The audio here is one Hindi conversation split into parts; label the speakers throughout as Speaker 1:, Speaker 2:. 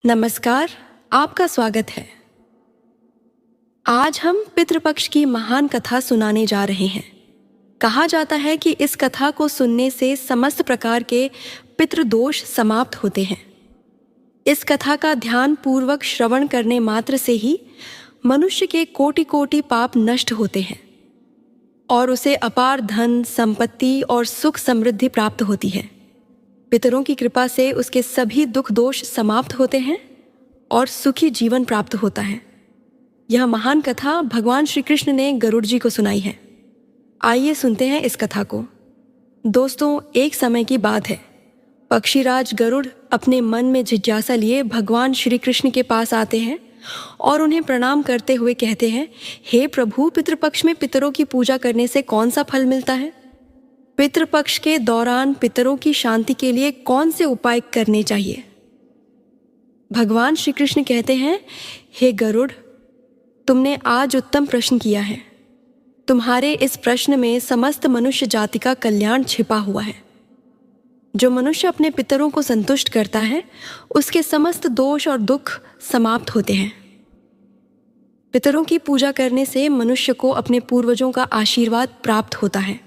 Speaker 1: नमस्कार, आपका स्वागत है। आज हम पितृपक्ष की महान कथा सुनाने जा रहे हैं। कहा जाता है कि इस कथा को सुनने से समस्त प्रकार के पितृदोष समाप्त होते हैं। इस कथा का ध्यान पूर्वक श्रवण करने मात्र से ही मनुष्य के कोटि कोटि पाप नष्ट होते हैं और उसे अपार धन, संपत्ति और सुख समृद्धि प्राप्त होती है। पितरों की कृपा से उसके सभी दुख दोष समाप्त होते हैं और सुखी जीवन प्राप्त होता है। यह महान कथा भगवान श्री कृष्ण ने गरुड़ जी को सुनाई है। आइए सुनते हैं इस कथा को। दोस्तों, एक समय की बात है। पक्षीराज गरुड़ अपने मन में जिज्ञासा लिए भगवान श्री कृष्ण के पास आते हैं और उन्हें प्रणाम करते हुए कहते हैं, हे प्रभु, पितृपक्ष में पितरों की पूजा करने से कौन सा फल मिलता है? पितृपक्ष के दौरान पितरों की शांति के लिए कौन से उपाय करने चाहिए? भगवान श्री कृष्ण कहते हैं, हे गरुड़, तुमने आज उत्तम प्रश्न किया है। तुम्हारे इस प्रश्न में समस्त मनुष्य जाति का कल्याण छिपा हुआ है। जो मनुष्य अपने पितरों को संतुष्ट करता है, उसके समस्त दोष और दुख समाप्त होते हैं। पितरों की पूजा करने से मनुष्य को अपने पूर्वजों का आशीर्वाद प्राप्त होता है।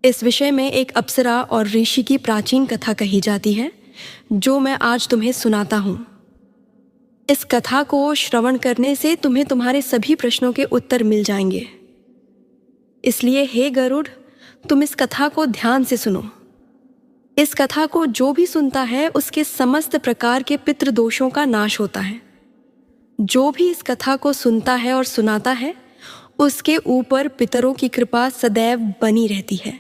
Speaker 1: इस विषय में एक अप्सरा और ऋषि की प्राचीन कथा कही जाती है, जो मैं आज तुम्हें सुनाता हूँ। इस कथा को श्रवण करने से तुम्हें तुम्हारे सभी प्रश्नों के उत्तर मिल जाएंगे। इसलिए हे गरुड़, तुम इस कथा को ध्यान से सुनो। इस कथा को जो भी सुनता है, उसके समस्त प्रकार के पितृदोषों का नाश होता है। जो भी इस कथा को सुनता है और सुनाता है, उसके ऊपर पितरों की कृपा सदैव बनी रहती है।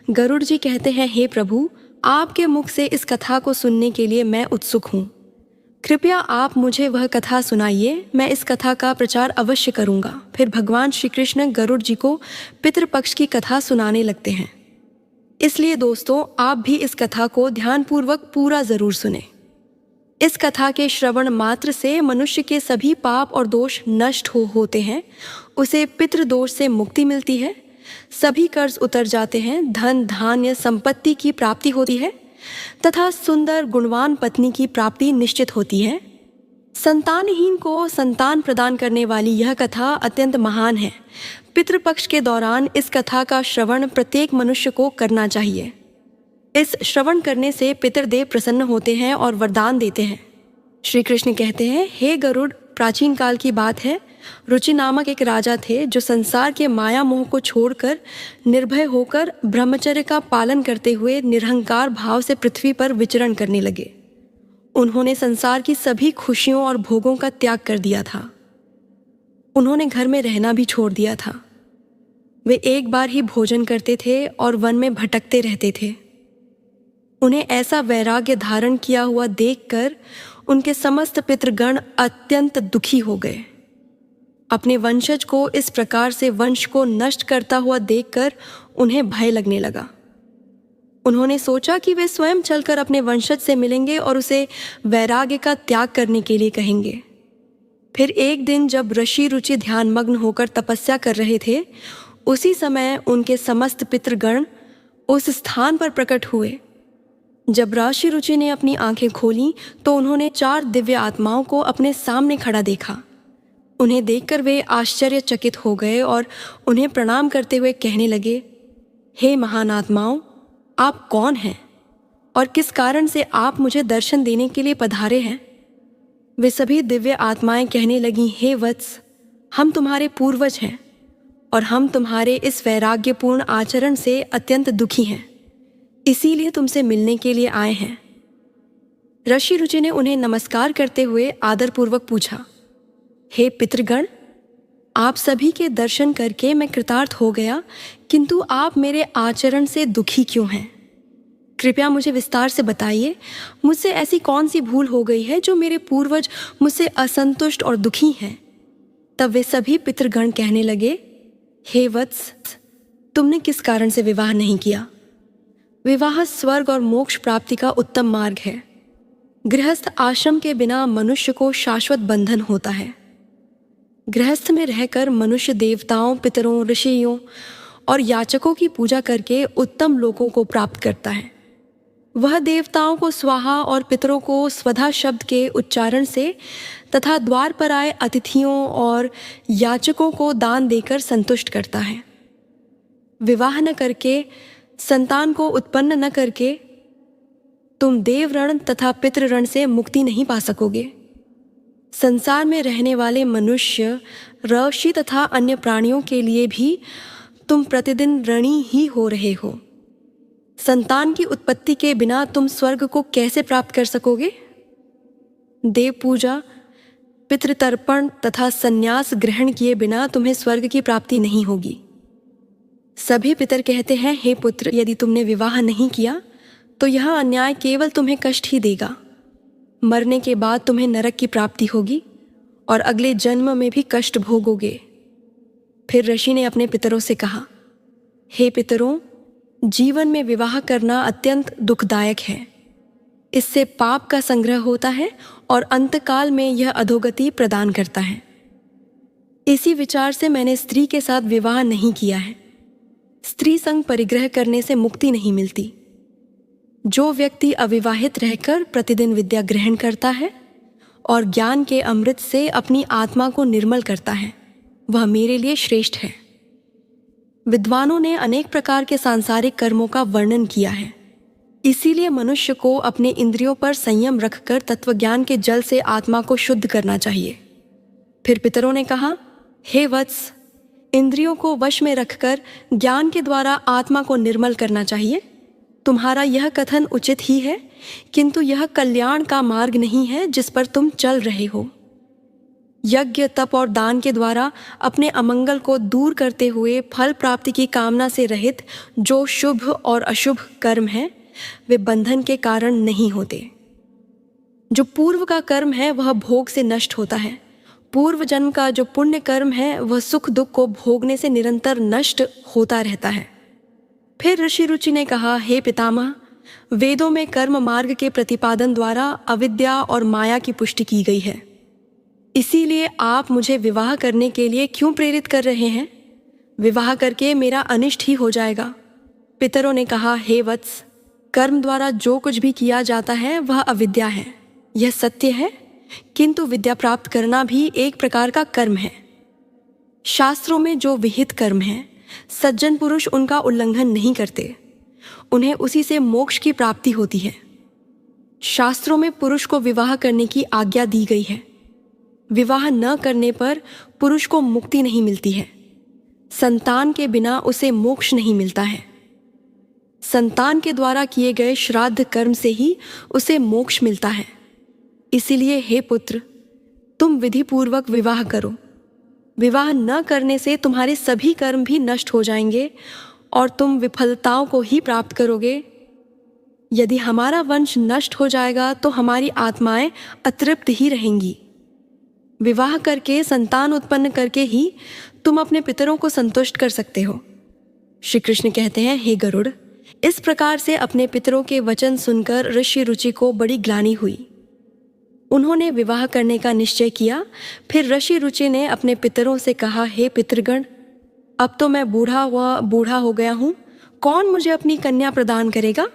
Speaker 1: गरुड़ जी कहते हैं, हे प्रभु, आपके मुख से इस कथा को सुनने के लिए मैं उत्सुक हूँ। कृपया आप मुझे वह कथा सुनाइए, मैं इस कथा का प्रचार अवश्य करूँगा। फिर भगवान श्री कृष्ण गरुड़ जी को पितृपक्ष की कथा सुनाने लगते हैं। इसलिए दोस्तों, आप भी इस कथा को ध्यानपूर्वक पूरा जरूर सुने। इस कथा के श्रवण मात्र से मनुष्य के सभी पाप और दोष नष्ट होते हैं। उसे पितृदोष से मुक्ति मिलती है, सभी कर्ज उतर जाते हैं, धन धान्य संपत्ति की प्राप्ति होती है तथा सुंदर गुणवान पत्नी की प्राप्ति निश्चित होती है। संतानहीन को संतान प्रदान करने वाली यह कथा अत्यंत महान है। पितृपक्ष के दौरान इस कथा का श्रवण प्रत्येक मनुष्य को करना चाहिए। इस श्रवण करने से पितृदेव प्रसन्न होते हैं और वरदान देते हैं। श्री कृष्ण कहते हैं, हे गरुड़, प्राचीन काल की बात है। रुचि नामक एक राजा थे जो संसार के माया मोह को छोड़कर निर्भय होकर ब्रह्मचर्य का पालन करते हुए निरहंकार भाव से पृथ्वी पर विचरण करने लगे। उन्होंने संसार की सभी खुशियों और भोगों का त्याग कर दिया था। उन्होंने घर में रहना भी छोड़ दिया था। वे एक बार ही भोजन करते थे और वन में भटकते रहते थे। उन्हें ऐसा वैराग्य धारण किया हुआ देखकर उनके समस्त पितृगण अत्यंत दुखी हो गए। अपने वंशज को इस प्रकार से वंश को नष्ट करता हुआ देखकर उन्हें भय लगने लगा। उन्होंने सोचा कि वे स्वयं चलकर अपने वंशज से मिलेंगे और उसे वैराग्य का त्याग करने के लिए कहेंगे। फिर एक दिन जब ऋषि रुचि ध्यानमग्न होकर तपस्या कर रहे थे, उसी समय उनके समस्त पितृगण उस स्थान पर प्रकट हुए। जब ऋषि रुचि ने अपनी आंखें खोलीं तो उन्होंने 4 दिव्य आत्माओं को अपने सामने खड़ा देखा। उन्हें देखकर वे आश्चर्यचकित हो गए और उन्हें प्रणाम करते हुए कहने लगे, हे महान आत्माओं, आप कौन हैं और किस कारण से आप मुझे दर्शन देने के लिए पधारे हैं? वे सभी दिव्य आत्माएं कहने लगीं, हे वत्स, हम तुम्हारे पूर्वज हैं और हम तुम्हारे इस वैराग्यपूर्ण आचरण से अत्यंत दुखी हैं। इसीलिए तुमसे मिलने के लिए आए हैं। ऋषि रुचि ने उन्हें नमस्कार करते हुए आदरपूर्वक पूछा, हे पितृगण, आप सभी के दर्शन करके मैं कृतार्थ हो गया, किंतु आप मेरे आचरण से दुखी क्यों हैं? कृपया मुझे विस्तार से बताइए। मुझसे ऐसी कौन सी भूल हो गई है जो मेरे पूर्वज मुझसे असंतुष्ट और दुखी हैं? तब वे सभी पितृगण कहने लगे, हे वत्स, तुमने किस कारण से विवाह नहीं किया? विवाह स्वर्ग और मोक्ष प्राप्ति का उत्तम मार्ग है। गृहस्थ आश्रम के बिना मनुष्य को शाश्वत बंधन होता है। गृहस्थ में रहकर मनुष्य देवताओं, पितरों, ऋषियों और याचकों की पूजा करके उत्तम लोकों को प्राप्त करता है। वह देवताओं को स्वाहा और पितरों को स्वधा शब्द के उच्चारण से तथा द्वार पर आए अतिथियों और याचकों को दान देकर संतुष्ट करता है। विवाह न करके, संतान को उत्पन्न न करके तुम देव ऋण तथा पितृ ऋण से मुक्ति नहीं पा सकोगे। संसार में रहने वाले मनुष्य, ऋषि तथा अन्य प्राणियों के लिए भी तुम प्रतिदिन ऋणी ही हो रहे हो। संतान की उत्पत्ति के बिना तुम स्वर्ग को कैसे प्राप्त कर सकोगे? देव पूजा, पितृतर्पण तथा संन्यास ग्रहण किए बिना तुम्हें स्वर्ग की प्राप्ति नहीं होगी। सभी पितर कहते हैं, हे पुत्र, यदि तुमने विवाह नहीं किया तो यह अन्याय केवल तुम्हें कष्ट ही देगा। मरने के बाद तुम्हें नरक की प्राप्ति होगी और अगले जन्म में भी कष्ट भोगोगे। फिर ऋषि ने अपने पितरों से कहा, हे पितरों, जीवन में विवाह करना अत्यंत दुखदायक है। इससे पाप का संग्रह होता है और अंतकाल में यह अधोगति प्रदान करता है। इसी विचार से मैंने स्त्री के साथ विवाह नहीं किया है। स्त्री संग परिग्रह करने से मुक्ति नहीं मिलती। जो व्यक्ति अविवाहित रहकर प्रतिदिन विद्या ग्रहण करता है और ज्ञान के अमृत से अपनी आत्मा को निर्मल करता है, वह मेरे लिए श्रेष्ठ है। विद्वानों ने अनेक प्रकार के सांसारिक कर्मों का वर्णन किया है। इसीलिए मनुष्य को अपने इंद्रियों पर संयम रखकर तत्वज्ञान के जल से आत्मा को शुद्ध करना चाहिए। फिर पितरों ने कहा, हे वत्स, इंद्रियों को वश में रखकर ज्ञान के द्वारा आत्मा को निर्मल करना चाहिए। तुम्हारा यह कथन उचित ही है, किंतु यह कल्याण का मार्ग नहीं है जिस पर तुम चल रहे हो। यज्ञ, तप और दान के द्वारा अपने अमंगल को दूर करते हुए फल प्राप्ति की कामना से रहित जो शुभ और अशुभ कर्म हैं, वे बंधन के कारण नहीं होते। जो पूर्व का कर्म है वह भोग से नष्ट होता है। पूर्व जन्म का जो पुण्य कर्म है वह सुख दुख को भोगने से निरंतर नष्ट होता रहता है। फिर ऋषि रुचि ने कहा, हे पितामह, वेदों में कर्म मार्ग के प्रतिपादन द्वारा अविद्या और माया की पुष्टि की गई है। इसीलिए आप मुझे विवाह करने के लिए क्यों प्रेरित कर रहे हैं? विवाह करके मेरा अनिष्ट ही हो जाएगा। पितरों ने कहा, हे वत्स, कर्म द्वारा जो कुछ भी किया जाता है वह अविद्या है, यह सत्य है, किंतु विद्या प्राप्त करना भी एक प्रकार का कर्म है। शास्त्रों में जो विहित कर्म है, सज्जन पुरुष उनका उल्लंघन नहीं करते, उन्हें उसी से मोक्ष की प्राप्ति होती है। शास्त्रों में पुरुष को विवाह करने की आज्ञा दी गई है। विवाह न करने पर पुरुष को मुक्ति नहीं मिलती है। संतान के बिना उसे मोक्ष नहीं मिलता है। संतान के द्वारा किए गए श्राद्ध कर्म से ही उसे मोक्ष मिलता है। इसीलिए हे पुत्र, तुम विधि पूर्वक विवाह करो। विवाह न करने से तुम्हारे सभी कर्म भी नष्ट हो जाएंगे और तुम विफलताओं को ही प्राप्त करोगे। यदि हमारा वंश नष्ट हो जाएगा तो हमारी आत्माएं अतृप्त ही रहेंगी। विवाह करके संतान उत्पन्न करके ही तुम अपने पितरों को संतुष्ट कर सकते हो। श्री कृष्ण कहते हैं, हे गरुड़, इस प्रकार से अपने पितरों के वचन सुनकर ऋषि रुचि को बड़ी ग्लानि हुई। उन्होंने विवाह करने का निश्चय किया। फिर ऋषि रुचि ने अपने पितरों से कहा, हे पितृगण, अब तो मैं बूढ़ा हो गया हूँ, कौन मुझे अपनी कन्या प्रदान करेगा?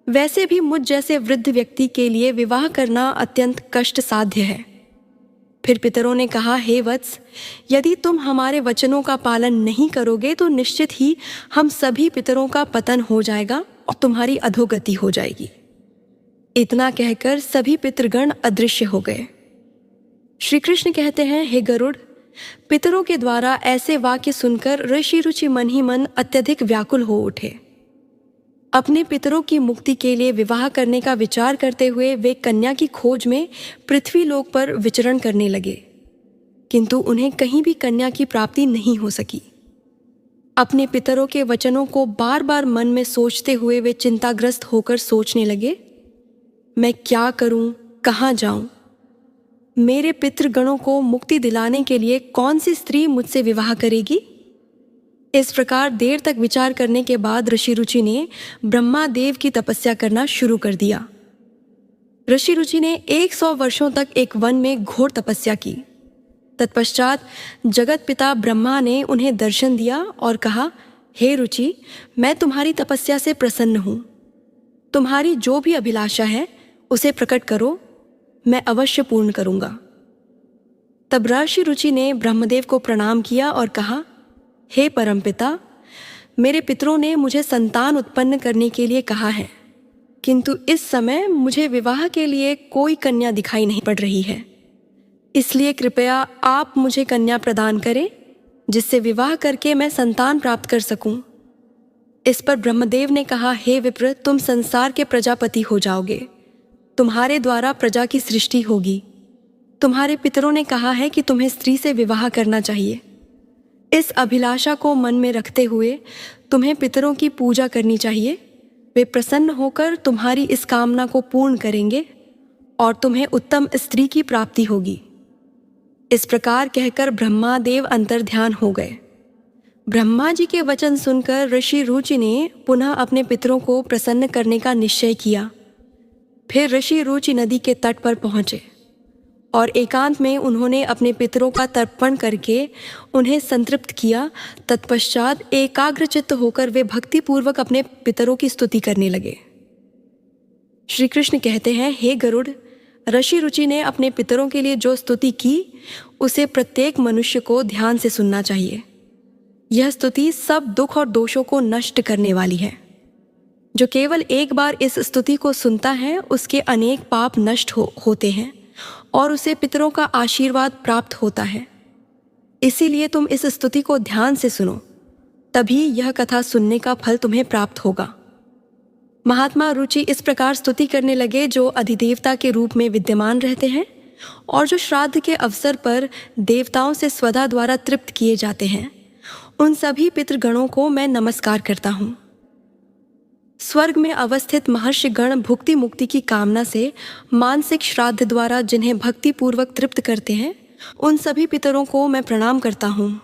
Speaker 1: वैसे भी मुझ जैसे वृद्ध व्यक्ति के लिए विवाह करना अत्यंत कष्ट साध्य है। फिर पितरों ने कहा, हे वत्स, यदि तुम हमारे वचनों का पालन नहीं करोगे तो निश्चित ही हम सभी पितरों का पतन हो जाएगा और तुम्हारी अधोगति हो जाएगी। इतना कहकर सभी पितृगण अदृश्य हो गए। श्री कृष्ण कहते हैं, हे गरुड़, पितरों के द्वारा ऐसे वाक्य सुनकर ऋषि रुचि मन ही मन अत्यधिक व्याकुल हो उठे। अपने पितरों की मुक्ति के लिए विवाह करने का विचार करते हुए वे कन्या की खोज में पृथ्वी लोक पर विचरण करने लगे, किंतु उन्हें कहीं भी कन्या की प्राप्ति नहीं हो सकी। अपने पितरों के वचनों को बार बार मन में सोचते हुए वे चिंताग्रस्त होकर सोचने लगे, मैं क्या करूं, कहाँ जाऊं? मेरे पितृगणों को मुक्ति दिलाने के लिए कौन सी स्त्री मुझसे विवाह करेगी? इस प्रकार देर तक विचार करने के बाद ऋषि रुचि ने ब्रह्मा देव की तपस्या करना शुरू कर दिया। ऋषि रुचि ने 100 वर्षों तक एक वन में घोर तपस्या की। तत्पश्चात जगत पिता ब्रह्मा ने उन्हें दर्शन दिया और कहा, हे रुचि, मैं तुम्हारी तपस्या से प्रसन्न हूँ। तुम्हारी जो भी अभिलाषा है उसे प्रकट करो, मैं अवश्य पूर्ण करूंगा। तब ऋषि रुचि ने ब्रह्मदेव को प्रणाम किया और कहा, हे परमपिता, मेरे पितरों ने मुझे संतान उत्पन्न करने के लिए कहा है, किंतु इस समय मुझे विवाह के लिए कोई कन्या दिखाई नहीं पड़ रही है। इसलिए कृपया आप मुझे कन्या प्रदान करें, जिससे विवाह करके मैं संतान प्राप्त कर सकूं। इस पर ब्रह्मदेव ने कहा, हे विप्र, तुम संसार के प्रजापति हो जाओगे, तुम्हारे द्वारा प्रजा की सृष्टि होगी। तुम्हारे पितरों ने कहा है कि तुम्हें स्त्री से विवाह करना चाहिए। इस अभिलाषा को मन में रखते हुए तुम्हें पितरों की पूजा करनी चाहिए। वे प्रसन्न होकर तुम्हारी इस कामना को पूर्ण करेंगे और तुम्हें उत्तम स्त्री की प्राप्ति होगी। इस प्रकार कहकर ब्रह्मादेव अंतर्ध्यान हो गए। ब्रह्मा जी के वचन सुनकर ऋषि रुचि ने पुनः अपने पितरों को प्रसन्न करने का निश्चय किया। फिर ऋषि रुचि नदी के तट पर पहुंचे और एकांत में उन्होंने अपने पितरों का तर्पण करके उन्हें संतृप्त किया। तत्पश्चात एकाग्रचित्त होकर वे भक्तिपूर्वक अपने पितरों की स्तुति करने लगे। श्री कृष्ण कहते हैं, हे गरुड़, ऋषि रुचि ने अपने पितरों के लिए जो स्तुति की उसे प्रत्येक मनुष्य को ध्यान से सुनना चाहिए। यह स्तुति सब दुख और दोषों को नष्ट करने वाली है। जो केवल एक बार इस स्तुति को सुनता है उसके अनेक पाप नष्ट होते हैं और उसे पितरों का आशीर्वाद प्राप्त होता है। इसीलिए तुम इस स्तुति को ध्यान से सुनो, तभी यह कथा सुनने का फल तुम्हें प्राप्त होगा। महात्मा रुचि इस प्रकार स्तुति करने लगे जो अधिदेवता के रूप में विद्यमान रहते हैं और जो श्राद्ध के अवसर पर देवताओं से स्वधा द्वारा तृप्त किए जाते हैं। उन सभी पितृगणों को मैं नमस्कार करता हूँ। स्वर्ग में अवस्थित महर्षि गण भुक्ति मुक्ति की कामना से मानसिक श्राद्ध द्वारा जिन्हें भक्ति पूर्वक तृप्त करते हैं, उन सभी पितरों को मैं प्रणाम करता हूँ।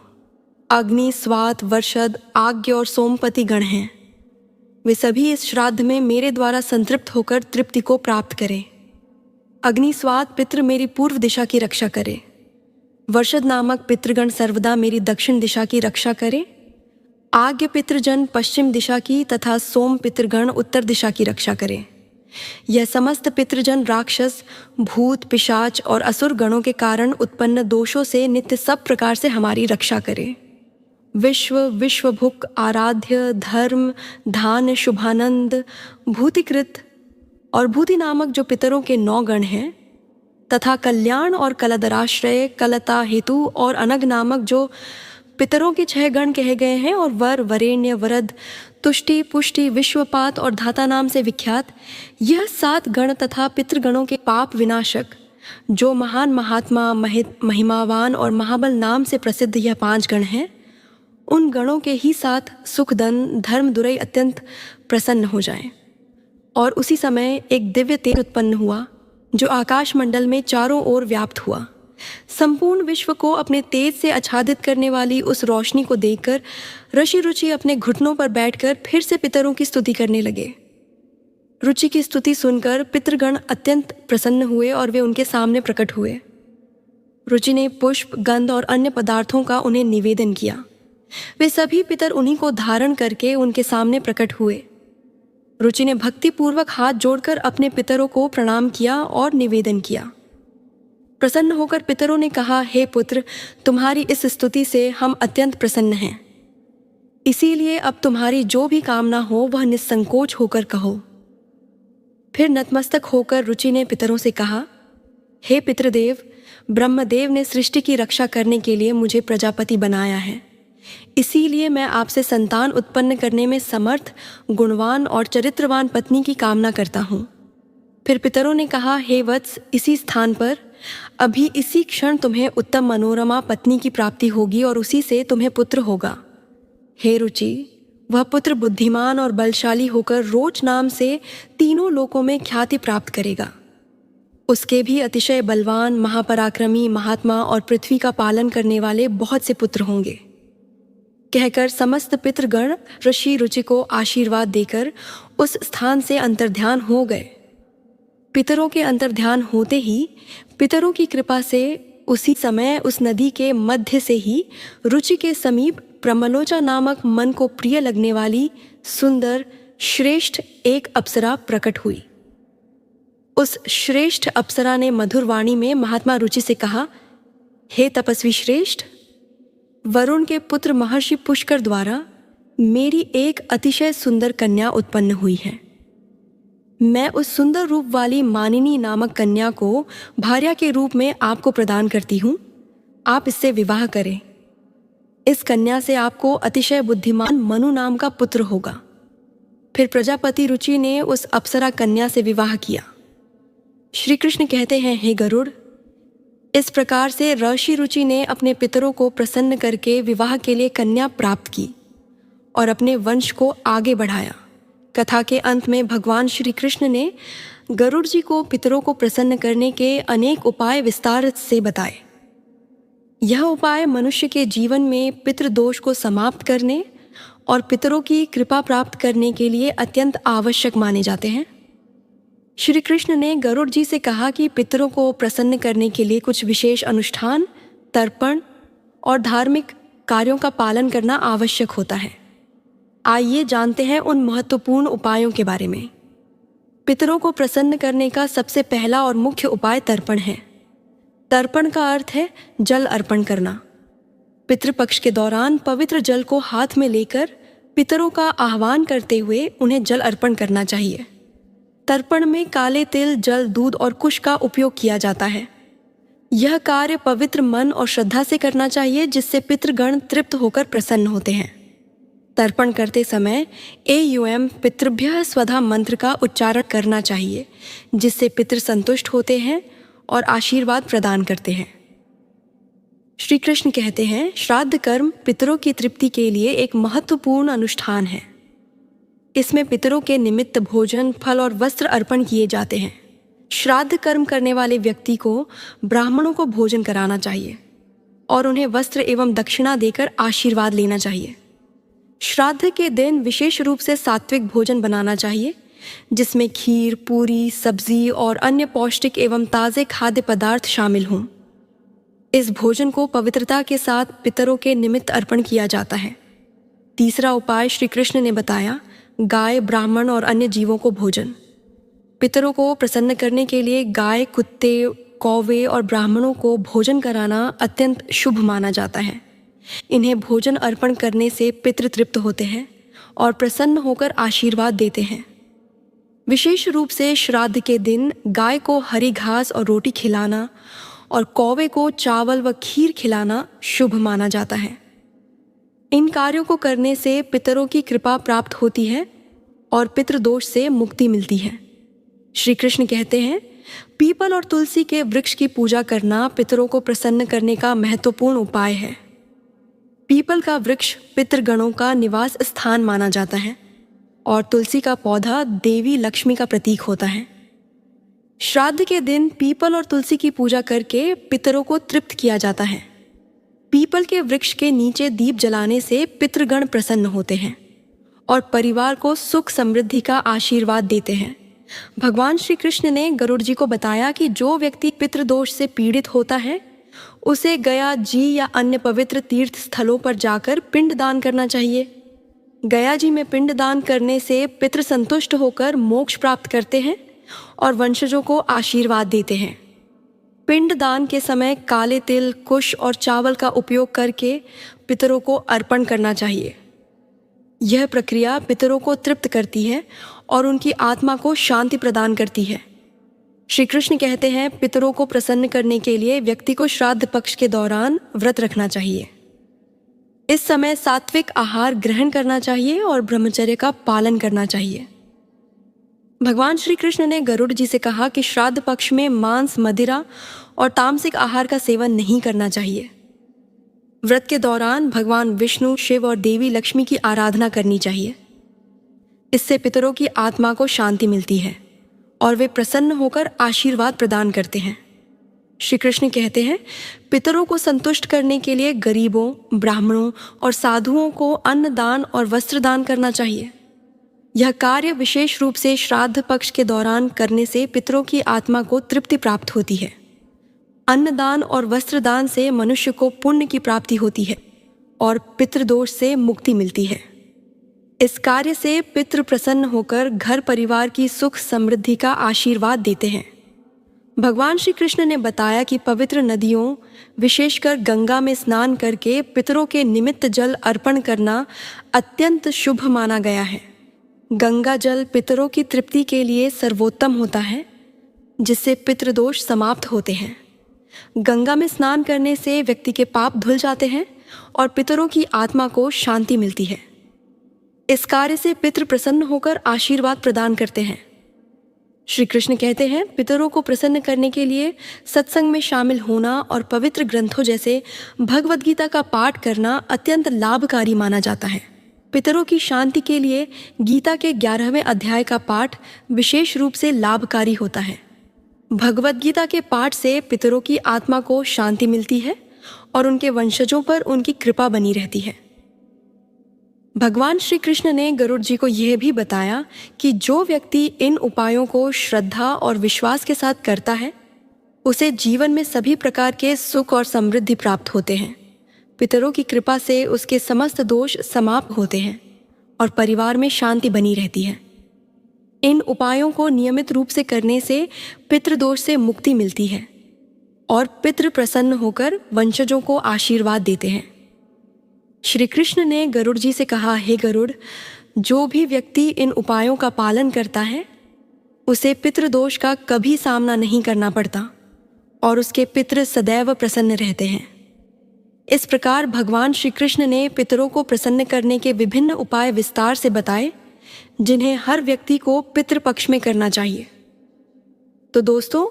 Speaker 1: अग्नि, स्वात, वर्षद, आज्ञ और सोमपति गण हैं। वे सभी इस श्राद्ध में मेरे द्वारा संतृप्त होकर तृप्ति को प्राप्त करें। अग्नि स्वात पितृ मेरी पूर्व दिशा की रक्षा करें। वर्षद नामक पितृगण सर्वदा मेरी दक्षिण दिशा की रक्षा करें। आज्ञ पितृजन पश्चिम दिशा की तथा सोम पितृगण उत्तर दिशा की रक्षा करें। यह समस्त पितृजन राक्षस, भूत, पिशाच और असुर गणों के कारण उत्पन्न दोषों से नित्य सब प्रकार से हमारी रक्षा करें। विश्व, विश्वभुक, आराध्य, धर्म, धान, शुभानंद, भूतिकृत और भूति नामक जो पितरों के 9 गण हैं तथा कल्याण और कलदराश्रय, कलता, हेतु और अनग नामक जो पितरों के 6 गण कहे गए हैं और वर, वरेण्य, वरद, तुष्टि, पुष्टि, विश्वपात और धाता नाम से विख्यात यह 7 गण तथा पितृगणों के पाप विनाशक जो महान महात्मा, महिमावान और महाबल नाम से प्रसिद्ध यह 5 गण हैं, उन गणों के ही साथ सुख, धन, धर्म, दुरई अत्यंत प्रसन्न हो जाएं। और उसी समय एक दिव्य तेज उत्पन्न हुआ जो आकाश मंडल में चारों ओर व्याप्त हुआ। संपूर्ण विश्व को अपने तेज से आच्छादित करने वाली उस रोशनी को देखकर ऋषि रुचि अपने घुटनों पर बैठकर फिर से पितरों की स्तुति करने लगे। रुचि की स्तुति सुनकर पितृगण अत्यंत प्रसन्न हुए और वे उनके सामने प्रकट हुए। रुचि ने पुष्प, गंध और अन्य पदार्थों का उन्हें निवेदन किया। वे सभी पितर उन्हीं को धारण करके उनके सामने प्रकट हुए। रुचि ने भक्तिपूर्वक हाथ जोड़कर अपने पितरों को प्रणाम किया और निवेदन किया। प्रसन्न होकर पितरों ने कहा, हे पुत्र, तुम्हारी इस स्तुति से हम अत्यंत प्रसन्न हैं। इसीलिए अब तुम्हारी जो भी कामना हो वह निस्संकोच होकर कहो। फिर नतमस्तक होकर रुचि ने पितरों से कहा, हे पितृदेव, ब्रह्मदेव ने सृष्टि की रक्षा करने के लिए मुझे प्रजापति बनाया है। इसीलिए मैं आपसे संतान उत्पन्न करने में समर्थ, गुणवान और चरित्रवान पत्नी की कामना करता हूँ। फिर पितरों ने कहा, हे वत्स, इसी स्थान पर अभी इसी क्षण तुम्हें उत्तम मनोरमा पत्नी की प्राप्ति होगी और उसी से तुम्हें पुत्र होगा। हे रुचि, वह पुत्र बुद्धिमान और बलशाली होकर रोच नाम से तीनों लोकों में ख्याति प्राप्त करेगा। उसके भी अतिशय बलवान, महापराक्रमी, महात्मा और पृथ्वी का पालन करने वाले बहुत से पुत्र होंगे। कहकर समस्त पितृगण ऋषि रुचि को आशीर्वाद देकर उस स्थान से अंतर्ध्यान हो गए। पितरों के अंतर्ध्यान होते ही पितरों की कृपा से उसी समय उस नदी के मध्य से ही रुचि के समीप प्रमलोचा नामक मन को प्रिय लगने वाली सुंदर श्रेष्ठ एक अप्सरा प्रकट हुई। उस श्रेष्ठ अप्सरा ने मधुर वाणी में महात्मा रुचि से कहा, हे तपस्वी श्रेष्ठ, वरुण के पुत्र महर्षि पुष्कर द्वारा मेरी एक अतिशय सुंदर कन्या उत्पन्न हुई है। मैं उस सुंदर रूप वाली मानिनी नामक कन्या को भार्या के रूप में आपको प्रदान करती हूँ। आप इससे विवाह करें। इस कन्या से आपको अतिशय बुद्धिमान मनु नाम का पुत्र होगा। फिर प्रजापति रुचि ने उस अप्सरा कन्या से विवाह किया। श्री कृष्ण कहते हैं, हे गरुड़, इस प्रकार से ऋषि रुचि ने अपने पितरों को प्रसन्न करके विवाह के लिए कन्या प्राप्त की और अपने वंश को आगे बढ़ाया। कथा के अंत में भगवान श्री कृष्ण ने गरुड़ जी को पितरों को प्रसन्न करने के अनेक उपाय विस्तार से बताए। यह उपाय मनुष्य के जीवन में पितृदोष को समाप्त करने और पितरों की कृपा प्राप्त करने के लिए अत्यंत आवश्यक माने जाते हैं। श्री कृष्ण ने गरुड़ जी से कहा कि पितरों को प्रसन्न करने के लिए कुछ विशेष अनुष्ठान, तर्पण और धार्मिक कार्यों का पालन करना आवश्यक होता है। आइए जानते हैं उन महत्वपूर्ण उपायों के बारे में। पितरों को प्रसन्न करने का सबसे पहला और मुख्य उपाय तर्पण है। तर्पण का अर्थ है जल अर्पण करना। पितृपक्ष के दौरान पवित्र जल को हाथ में लेकर पितरों का आह्वान करते हुए उन्हें जल अर्पण करना चाहिए। तर्पण में काले तिल, जल, दूध और कुश का उपयोग किया जाता है। यह कार्य पवित्र मन और श्रद्धा से करना चाहिए, जिससे पितृगण तृप्त होकर प्रसन्न होते हैं। तर्पण करते समय एयुएम पितृभ्यः स्वधा मंत्र का उच्चारण करना चाहिए, जिससे पितृ संतुष्ट होते हैं और आशीर्वाद प्रदान करते हैं। श्री कृष्ण कहते हैं, श्राद्ध कर्म पितरों की तृप्ति के लिए एक महत्वपूर्ण अनुष्ठान है। इसमें पितरों के निमित्त भोजन, फल और वस्त्र अर्पण किए जाते हैं। श्राद्ध कर्म करने वाले व्यक्ति को ब्राह्मणों को भोजन कराना चाहिए और उन्हें वस्त्र एवं दक्षिणा देकर आशीर्वाद लेना चाहिए। श्राद्ध के दिन विशेष रूप से सात्विक भोजन बनाना चाहिए, जिसमें खीर, पूरी, सब्जी और अन्य पौष्टिक एवं ताज़े खाद्य पदार्थ शामिल हों। इस भोजन को पवित्रता के साथ पितरों के निमित्त अर्पण किया जाता है। तीसरा उपाय श्री कृष्ण ने बताया, गाय, ब्राह्मण और अन्य जीवों को भोजन। पितरों को प्रसन्न करने के लिए गाय, कुत्ते, कौवे और ब्राह्मणों को भोजन कराना अत्यंत शुभ माना जाता है। इन्हें भोजन अर्पण करने से पितृ तृप्त होते हैं और प्रसन्न होकर आशीर्वाद देते हैं। विशेष रूप से श्राद्ध के दिन गाय को हरी घास और रोटी खिलाना और कौवे को चावल व खीर खिलाना शुभ माना जाता है। इन कार्यों को करने से पितरों की कृपा प्राप्त होती है और पितृदोष से मुक्ति मिलती है। श्री कृष्ण कहते हैं, पीपल और तुलसी के वृक्ष की पूजा करना पितरों को प्रसन्न करने का महत्वपूर्ण उपाय है। पीपल का वृक्ष पितृगणों का निवास स्थान माना जाता है और तुलसी का पौधा देवी लक्ष्मी का प्रतीक होता है। श्राद्ध के दिन पीपल और तुलसी की पूजा करके पितरों को तृप्त किया जाता है। पीपल के वृक्ष के नीचे दीप जलाने से पितृगण प्रसन्न होते हैं और परिवार को सुख समृद्धि का आशीर्वाद देते हैं। भगवान श्री कृष्ण ने गरुड़ जी को बताया कि जो व्यक्ति पितृदोष से पीड़ित होता है उसे गया जी या अन्य पवित्र तीर्थ स्थलों पर जाकर पिंड दान करना चाहिए। गया जी में पिंड दान करने से पितृ संतुष्ट होकर मोक्ष प्राप्त करते हैं और वंशजों को आशीर्वाद देते हैं। पिंड दान के समय काले तिल, कुश और चावल का उपयोग करके पितरों को अर्पण करना चाहिए। यह प्रक्रिया पितरों को तृप्त करती है और उनकी आत्मा को शांति प्रदान करती है। श्री कृष्ण कहते हैं, पितरों को प्रसन्न करने के लिए व्यक्ति को श्राद्ध पक्ष के दौरान व्रत रखना चाहिए। इस समय सात्विक आहार ग्रहण करना चाहिए और ब्रह्मचर्य का पालन करना चाहिए। भगवान श्री कृष्ण ने गरुड़ जी से कहा कि श्राद्ध पक्ष में मांस, मदिरा और तामसिक आहार का सेवन नहीं करना चाहिए। व्रत के दौरान भगवान विष्णु, शिव और देवी लक्ष्मी की आराधना करनी चाहिए। इससे पितरों की आत्मा को शांति मिलती है और वे प्रसन्न होकर आशीर्वाद प्रदान करते हैं। श्री कृष्ण कहते हैं, पितरों को संतुष्ट करने के लिए गरीबों, ब्राह्मणों और साधुओं को अन्न दान और वस्त्र दान करना चाहिए। यह कार्य विशेष रूप से श्राद्ध पक्ष के दौरान करने से पितरों की आत्मा को तृप्ति प्राप्त होती है। अन्नदान और वस्त्र दान से मनुष्य को पुण्य की प्राप्ति होती है और पितृदोष से मुक्ति मिलती है। इस कार्य से पितृ प्रसन्न होकर घर परिवार की सुख समृद्धि का आशीर्वाद देते हैं। भगवान श्री कृष्ण ने बताया कि पवित्र नदियों, विशेषकर गंगा में स्नान करके पितरों के निमित्त जल अर्पण करना अत्यंत शुभ माना गया है। गंगा जल पितरों की तृप्ति के लिए सर्वोत्तम होता है, जिससे पितृदोष समाप्त होते हैं। गंगा में स्नान करने से व्यक्ति के पाप धुल जाते हैं और पितरों की आत्मा को शांति मिलती है। इस कार्य से पितृ प्रसन्न होकर आशीर्वाद प्रदान करते हैं। श्री कृष्ण कहते हैं, पितरों को प्रसन्न करने के लिए सत्संग में शामिल होना और पवित्र ग्रंथों जैसे भगवद गीता का पाठ करना अत्यंत लाभकारी माना जाता है। पितरों की शांति के लिए गीता के 11वें अध्याय का पाठ विशेष रूप से लाभकारी होता है। भगवद गीता के पाठ से पितरों की आत्मा को शांति मिलती है और उनके वंशजों पर उनकी कृपा बनी रहती है। भगवान श्री कृष्ण ने गरुड़ जी को यह भी बताया कि जो व्यक्ति इन उपायों को श्रद्धा और विश्वास के साथ करता है, उसे जीवन में सभी प्रकार के सुख और समृद्धि प्राप्त होते हैं। पितरों की कृपा से उसके समस्त दोष समाप्त होते हैं और परिवार में शांति बनी रहती है। इन उपायों को नियमित रूप से करने से पितृदोष से मुक्ति मिलती है और पितृ प्रसन्न होकर वंशजों को आशीर्वाद देते हैं। श्री कृष्ण ने गरुड़ जी से कहा, हे गरुड़, जो भी व्यक्ति इन उपायों का पालन करता है, उसे पितृदोष का कभी सामना नहीं करना पड़ता और उसके पितृ सदैव प्रसन्न रहते हैं। इस प्रकार भगवान श्री कृष्ण ने पितरों को प्रसन्न करने के विभिन्न उपाय विस्तार से बताए, जिन्हें हर व्यक्ति को पितृपक्ष में करना चाहिए। तो दोस्तों,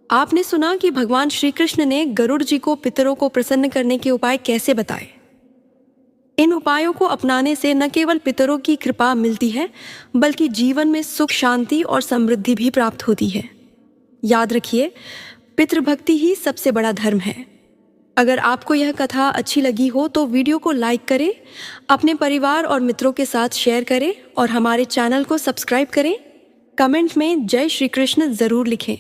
Speaker 1: आपने सुना कि भगवान श्री कृष्ण ने गरुड़ जी को पितरों को प्रसन्न करने के उपाय कैसे बताए। इन उपायों को अपनाने से न केवल पितरों की कृपा मिलती है, बल्कि जीवन में सुख, शांति और समृद्धि भी प्राप्त होती है। याद रखिए, पितृभक्ति ही सबसे बड़ा धर्म है। अगर आपको यह कथा अच्छी लगी हो तो वीडियो को लाइक करें, अपने परिवार और मित्रों के साथ शेयर करें और हमारे चैनल को सब्सक्राइब करें। कमेंट में जय श्री कृष्ण ज़रूर लिखें।